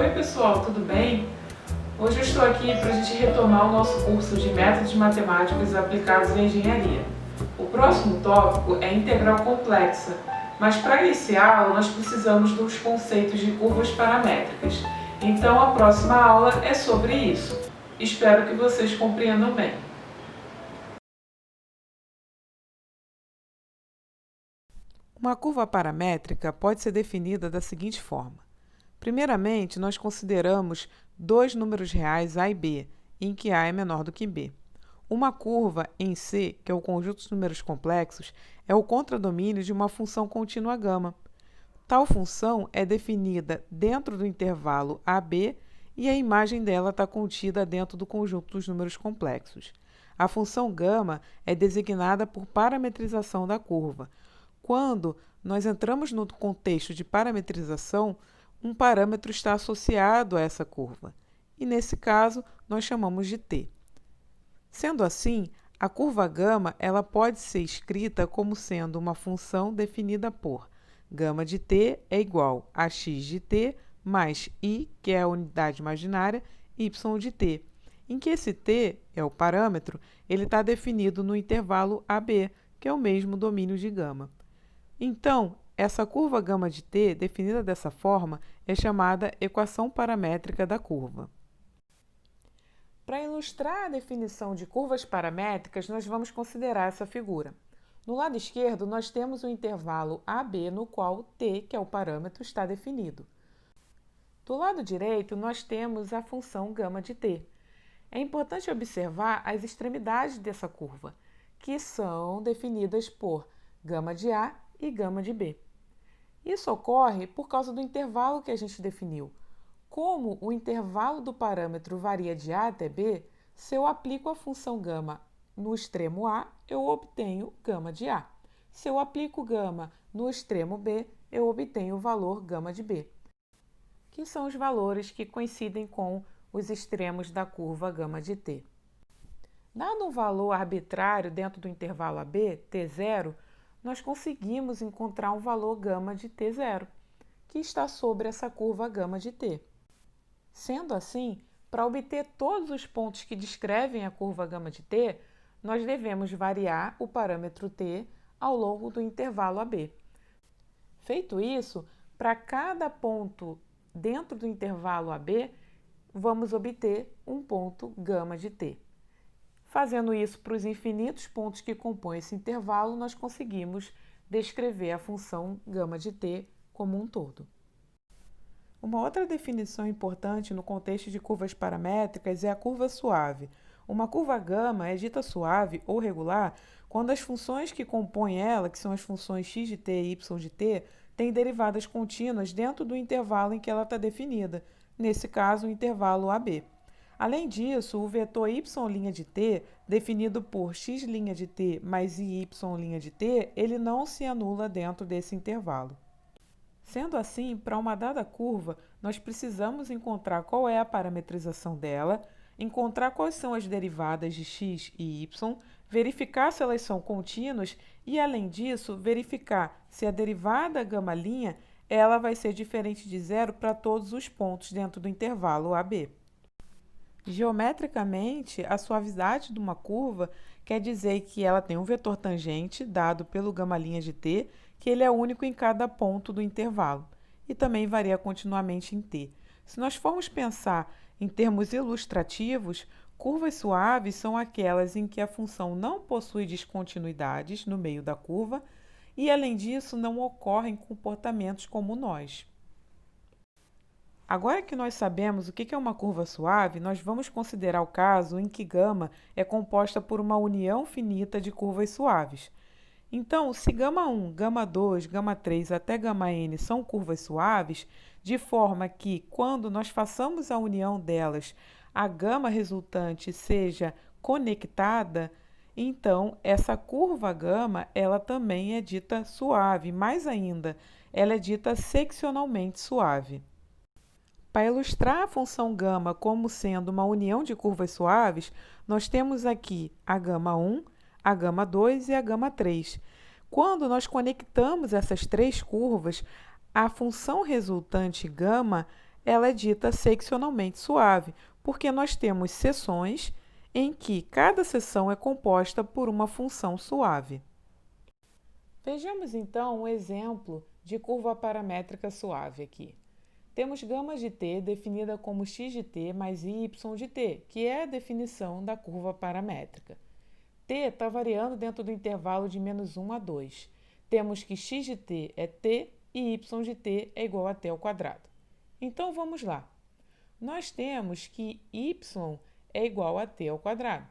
Oi pessoal, tudo bem? Hoje eu estou aqui para a gente retomar o nosso curso de Métodos Matemáticos Aplicados à Engenharia. O próximo tópico é integral complexa, mas para iniciá-lo nós precisamos dos conceitos de curvas paramétricas. Então a próxima aula é sobre isso. Espero que vocês compreendam bem. Uma curva paramétrica pode ser definida da seguinte forma. Primeiramente, nós consideramos dois números reais A e B, em que A é menor do que B. Uma curva em C, que é o conjunto de números complexos, é o contradomínio de uma função contínua γ. Tal função é definida dentro do intervalo AB e a imagem dela está contida dentro do conjunto dos números complexos. A função γ é designada por parametrização da curva. Quando nós entramos no contexto de parametrização, um parâmetro está associado a essa curva, e nesse caso nós chamamos de t. Sendo assim, a curva γ ela pode ser escrita como sendo uma função definida por γ de t é igual a x de t mais i, que é a unidade imaginária, y de t, em que esse t é o parâmetro, ele está definido no intervalo AB, que é o mesmo domínio de γ. Então, essa curva γ de t, definida dessa forma, é chamada equação paramétrica da curva. Para ilustrar a definição de curvas paramétricas, nós vamos considerar essa figura. No lado esquerdo, nós temos o intervalo AB, no qual t, que é o parâmetro, está definido. Do lado direito, nós temos a função γ de t. É importante observar as extremidades dessa curva, que são definidas por γ de A e γ de B. Isso ocorre por causa do intervalo que a gente definiu. Como o intervalo do parâmetro varia de A até B, se eu aplico a função γ no extremo A, eu obtenho γ de A. Se eu aplico γ no extremo B, eu obtenho o valor γ de B, que são os valores que coincidem com os extremos da curva γ de t. Dado um valor arbitrário dentro do intervalo AB, t0, nós conseguimos encontrar um valor γ de t0, que está sobre essa curva γ de t. Sendo assim, para obter todos os pontos que descrevem a curva γ de t, nós devemos variar o parâmetro t ao longo do intervalo AB. Feito isso, para cada ponto dentro do intervalo AB, vamos obter um ponto γ de t. Fazendo isso para os infinitos pontos que compõem esse intervalo, nós conseguimos descrever a função γ de t como um todo. Uma outra definição importante no contexto de curvas paramétricas é a curva suave. Uma curva γ é dita suave ou regular quando as funções que compõem ela, que são as funções x de t e y de t, têm derivadas contínuas dentro do intervalo em que ela está definida, nesse caso o intervalo AB. Além disso, o vetor y' de t, definido por x' de t mais y' de t, ele não se anula dentro desse intervalo. Sendo assim, para uma dada curva, nós precisamos encontrar qual é a parametrização dela, encontrar quais são as derivadas de x e y, verificar se elas são contínuas e, além disso, verificar se a derivada γ' ela vai ser diferente de zero para todos os pontos dentro do intervalo AB. Geometricamente, a suavidade de uma curva quer dizer que ela tem um vetor tangente dado pelo γ' de t, que ele é único em cada ponto do intervalo, e também varia continuamente em t. Se nós formos pensar em termos ilustrativos, curvas suaves são aquelas em que a função não possui descontinuidades no meio da curva e, além disso, não ocorrem comportamentos como nós. Agora que nós sabemos o que é uma curva suave, nós vamos considerar o caso em que γ é composta por uma união finita de curvas suaves. Então, se γ1, γ2, γ3 até γn são curvas suaves, de forma que, quando nós façamos a união delas, a γ resultante seja conectada, então essa curva γ ela também é dita suave, mais ainda, ela é dita seccionalmente suave. Para ilustrar a função γ como sendo uma união de curvas suaves, nós temos aqui a γ1, a γ2 e a γ3. Quando nós conectamos essas três curvas, a função resultante γ ela é dita seccionalmente suave, porque nós temos seções em que cada seção é composta por uma função suave. Vejamos então um exemplo de curva paramétrica suave aqui. Temos gama de t definida como x de t mais y de t, que é a definição da curva paramétrica. T está variando dentro do intervalo de -1 a 2. Temos que x de t é t e y de t é igual a t ao quadrado. Então vamos lá. Nós temos que y é igual a t ao quadrado.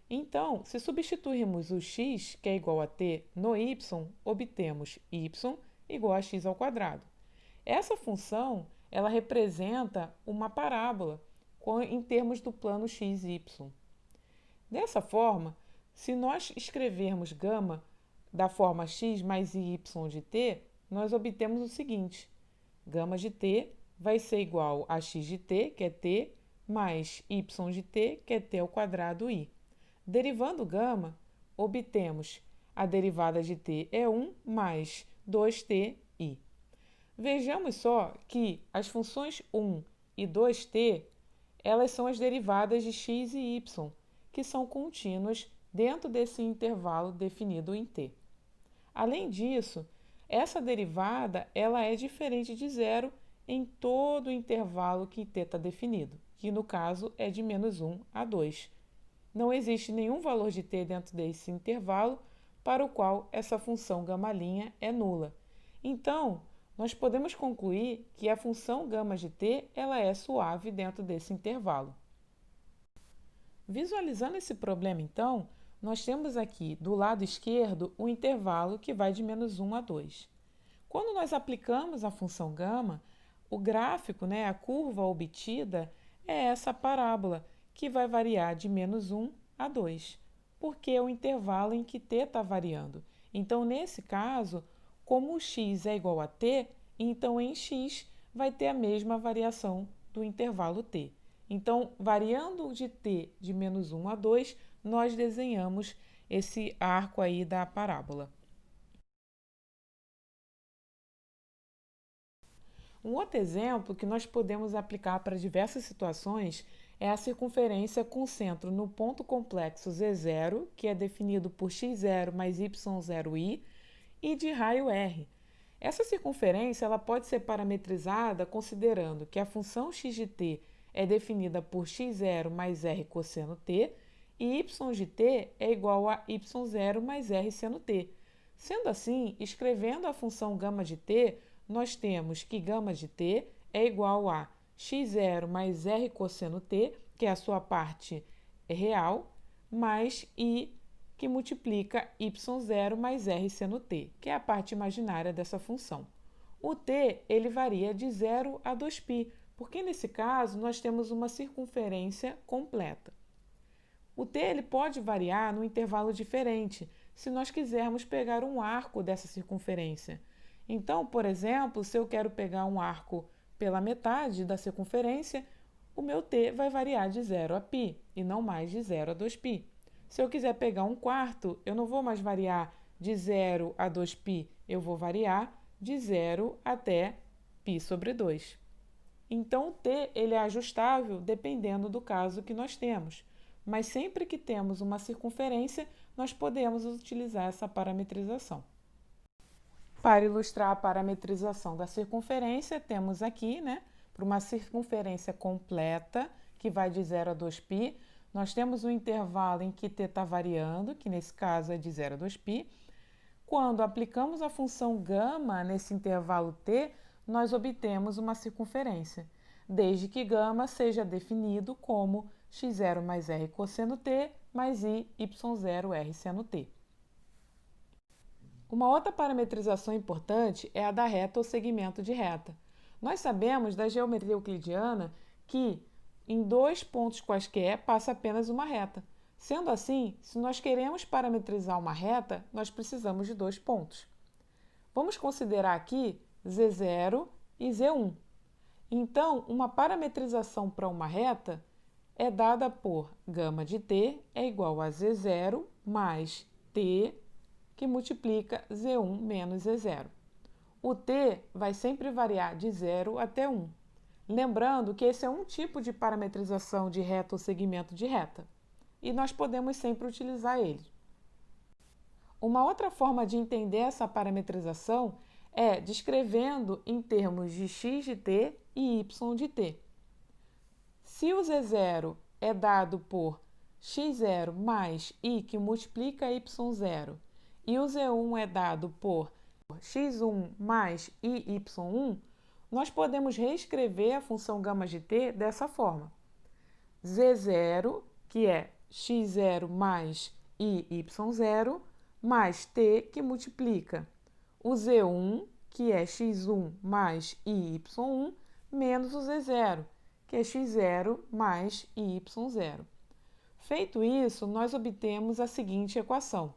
Então, se substituirmos o x, que é igual a t, no y, obtemos y igual a x ao quadrado. Essa função, ela representa uma parábola em termos do plano x, y. Dessa forma, se nós escrevermos gama da forma x mais y de t, nós obtemos o seguinte: gama de t vai ser igual a x de t, que é t, mais y de t, que é t ao quadrado i. Derivando gama, obtemos a derivada de t é 1 mais 2t i. Vejamos só que as funções 1 e 2t, elas são as derivadas de x e y, que são contínuas dentro desse intervalo definido em t. Além disso, essa derivada ela é diferente de zero em todo o intervalo que t está definido, que no caso é de -1 a 2. Não existe nenhum valor de t dentro desse intervalo para o qual essa função γ' é nula. Então, nós podemos concluir que a função γ de t ela é suave dentro desse intervalo. Visualizando esse problema, então, nós temos aqui do lado esquerdo o intervalo que vai de -1 a 2. Quando nós aplicamos a função γ, o gráfico, a curva obtida, é essa parábola, que vai variar de -1 a 2, porque é o intervalo em que t está variando. Então, nesse caso, como o x é igual a t, então em x vai ter a mesma variação do intervalo t. Então, variando de t de -1 a 2, nós desenhamos esse arco aí da parábola. Um outro exemplo que nós podemos aplicar para diversas situações é a circunferência com centro no ponto complexo Z0, que é definido por x0 mais y0i, e de raio r. Essa circunferência ela pode ser parametrizada considerando que a função x de t é definida por x0 mais r cosseno t e y de t é igual a y0 mais r seno t. Sendo assim, escrevendo a função γ de t, nós temos que γ de t é igual a x0 mais r cosseno t, que é a sua parte real, mais i, que multiplica y0 mais r seno t, que é a parte imaginária dessa função. O t ele varia de 0 a 2π, porque nesse caso nós temos uma circunferência completa. O t ele pode variar num intervalo diferente, se nós quisermos pegar um arco dessa circunferência. Então, por exemplo, se eu quero pegar um arco pela metade da circunferência, o meu t vai variar de 0 a π, e não mais de 0 a 2π. Se eu quiser pegar um quarto, eu não vou mais variar de 0 a 2π, eu vou variar de 0 até π sobre 2. Então, o t ele é ajustável dependendo do caso que nós temos, mas sempre que temos uma circunferência, nós podemos utilizar essa parametrização. Para ilustrar a parametrização da circunferência, temos aqui, para uma circunferência completa, que vai de 0 a 2π, nós temos um intervalo em que t está variando, que nesse caso é de 0 a 2π. Quando aplicamos a função γ nesse intervalo t, nós obtemos uma circunferência, desde que γ seja definido como x0 mais r cosseno t mais i y0 r seno t. Uma outra parametrização importante é a da reta ou segmento de reta. Nós sabemos da geometria euclidiana que em dois pontos quaisquer passa apenas uma reta. Sendo assim, se nós queremos parametrizar uma reta, nós precisamos de dois pontos. Vamos considerar aqui Z0 e Z1. Então, uma parametrização para uma reta é dada por γ de t é igual a Z0 mais t, que multiplica Z1 menos Z0. O t vai sempre variar de 0 até 1. Lembrando que esse é um tipo de parametrização de reta ou segmento de reta, e nós podemos sempre utilizar ele. Uma outra forma de entender essa parametrização é descrevendo em termos de x de t e y de t. Se o z0 é dado por x0 mais i que multiplica y0 e o z1 é dado por x1 mais iy1, nós podemos reescrever a função gama de t dessa forma. z0, que é x0 mais iy0, mais t, que multiplica o z1, que é x1 mais iy1, menos o z0, que é x0 mais iy0. Feito isso, nós obtemos a seguinte equação.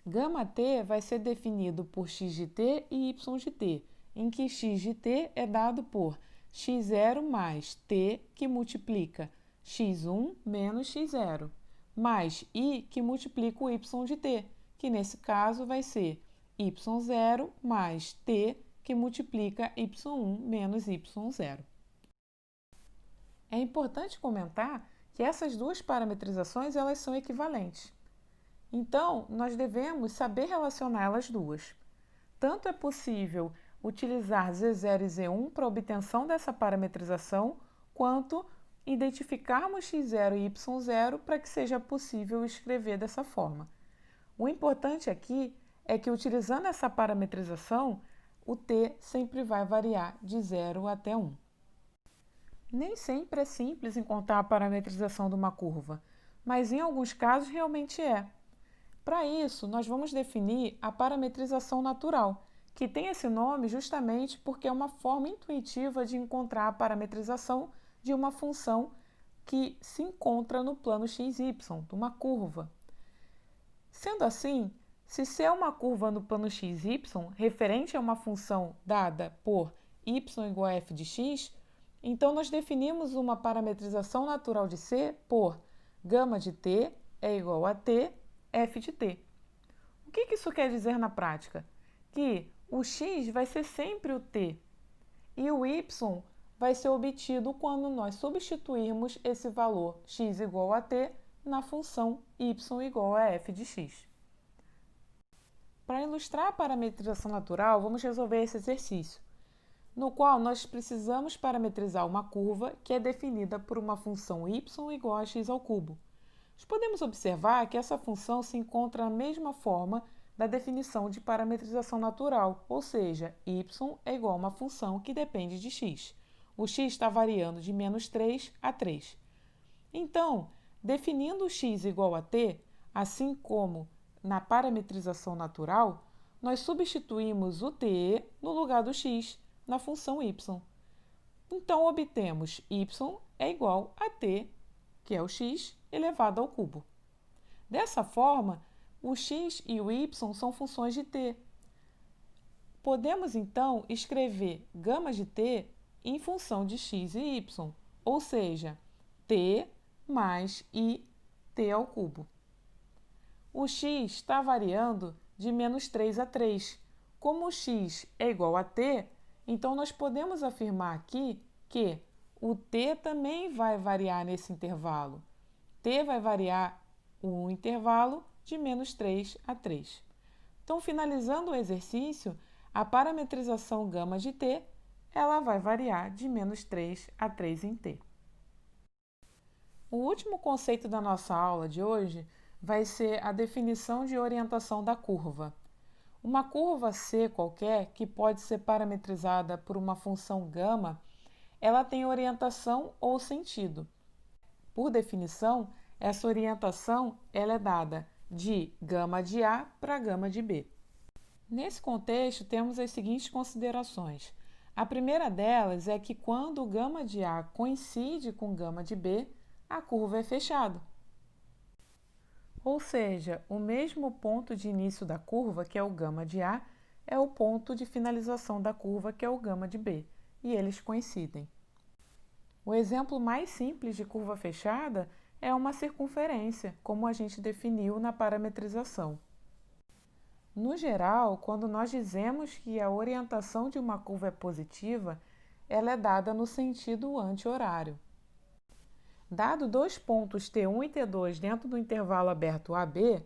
Gama t vai ser definido por x de t e y de t, em que x de t é dado por x0 mais t, que multiplica x1 menos x0, mais i, que multiplica o y de t, que nesse caso vai ser y0 mais t, que multiplica y1 menos y0. É importante comentar que essas duas parametrizações elas são equivalentes. Então, nós devemos saber relacionar elas duas. Tanto é possível utilizar Z0 e Z1 para a obtenção dessa parametrização, quanto identificarmos x0 e y0 para que seja possível escrever dessa forma. O importante aqui é que, utilizando essa parametrização, o t sempre vai variar de 0 até 1. Nem sempre é simples encontrar a parametrização de uma curva, mas em alguns casos realmente é. Para isso, nós vamos definir a parametrização natural, que tem esse nome justamente porque é uma forma intuitiva de encontrar a parametrização de uma função que se encontra no plano xy, de uma curva. Sendo assim, se C é uma curva no plano xy referente a uma função dada por y igual a f de x, então nós definimos uma parametrização natural de C por gama de t é igual a t, f de t. O que isso quer dizer na prática? Que o x vai ser sempre o t e o y vai ser obtido quando nós substituirmos esse valor x igual a t na função y igual a f de x. Para ilustrar a parametrização natural, vamos resolver esse exercício, no qual nós precisamos parametrizar uma curva que é definida por uma função y igual a x ao cubo. Nós podemos observar que essa função se encontra na mesma forma da definição de parametrização natural, ou seja, y é igual a uma função que depende de x. O x está variando de menos 3 a 3. Então, definindo x igual a t, assim como na parametrização natural, nós substituímos o t no lugar do x na função y. Então, obtemos y é igual a t, que é o x, elevado ao cubo. Dessa forma, o x e o y são funções de t. Podemos, então, escrever gama de t em função de x e y, ou seja, t mais i t ao cubo. O x está variando de menos 3 a 3. Como o x é igual a t, então nós podemos afirmar aqui que o t também vai variar nesse intervalo. T vai variar o intervalo de menos 3 a 3. Então, finalizando o exercício, a parametrização gama de t ela vai variar de menos 3 a 3 em t. O último conceito da nossa aula de hoje vai ser a definição de orientação da curva. Uma curva C qualquer, que pode ser parametrizada por uma função gama, ela tem orientação ou sentido. Por definição, essa orientação ela é dada de gama de A para gama de B. Nesse contexto, temos as seguintes considerações. A primeira delas é que quando o gama de A coincide com gama de B, a curva é fechada. Ou seja, o mesmo ponto de início da curva, que é o gama de A, é o ponto de finalização da curva, que é o gama de B, e eles coincidem. O exemplo mais simples de curva fechada é uma circunferência, como a gente definiu na parametrização. No geral, quando nós dizemos que a orientação de uma curva é positiva, ela é dada no sentido anti-horário. Dado dois pontos T1 e T2 dentro do intervalo aberto AB,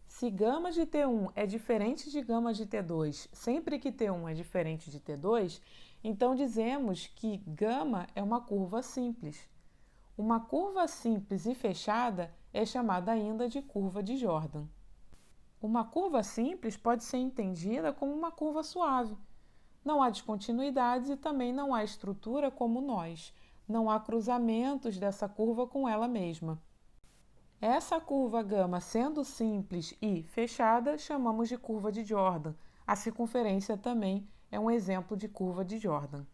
se gama de T1 é diferente de gama de T2 sempre que T1 é diferente de T2, então dizemos que gama é uma curva simples. Uma curva simples e fechada é chamada ainda de curva de Jordan. Uma curva simples pode ser entendida como uma curva suave. Não há descontinuidades e também não há estrutura como nós. Não há cruzamentos dessa curva com ela mesma. Essa curva gama sendo simples e fechada, chamamos de curva de Jordan. A circunferência também é um exemplo de curva de Jordan.